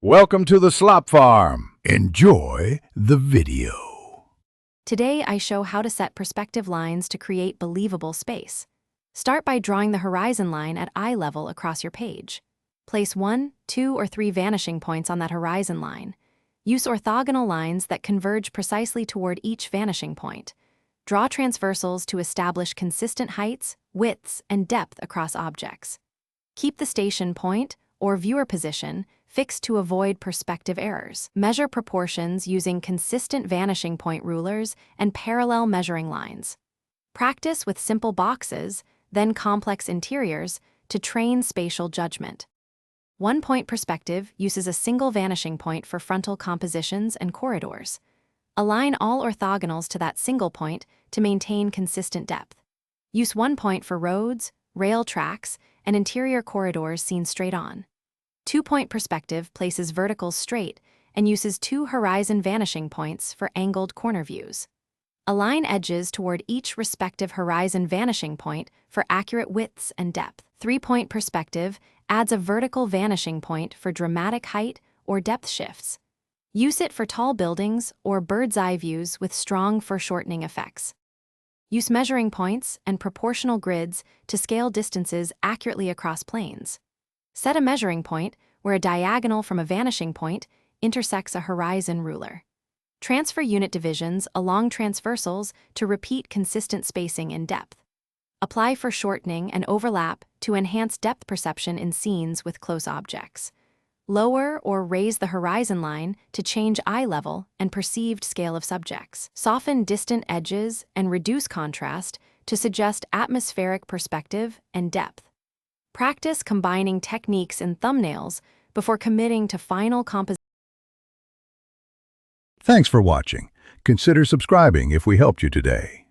Welcome to the Slop Farm. Enjoy the video. Today, I show how to set perspective lines to create believable space. Start by drawing the horizon line at eye level across your page. Place 1, 2, or 3 vanishing points on that horizon line. Use orthogonal lines that converge precisely toward each vanishing point. Draw transversals to establish consistent heights, widths, and depth across objects. Keep the station point, or viewer position, fixed to avoid perspective errors. Measure proportions using consistent vanishing point rulers and parallel measuring lines. Practice with simple boxes, then complex interiors, to train spatial judgment. One-point perspective uses a single vanishing point for frontal compositions and corridors. Align all orthogonals to that single point to maintain consistent depth. Use 1 point for roads, rail tracks, and interior corridors seen straight on. 2-point perspective places verticals straight and uses 2 horizon vanishing points for angled corner views. Align edges toward each respective horizon vanishing point for accurate widths and depth. 3-point perspective adds a vertical vanishing point for dramatic height or depth shifts. Use it for tall buildings or bird's eye views with strong foreshortening effects. Use measuring points and proportional grids to scale distances accurately across planes. Set a measuring point where a diagonal from a vanishing point intersects a horizon ruler. Transfer unit divisions along transversals to repeat consistent spacing and depth. Apply foreshortening and overlap to enhance depth perception in scenes with close objects. Lower or raise the horizon line to change eye level and perceived scale of subjects. Soften distant edges and reduce contrast to suggest atmospheric perspective and depth. Practice combining techniques in thumbnails before committing to final composition. Thanks for watching. Consider subscribing if we helped you today.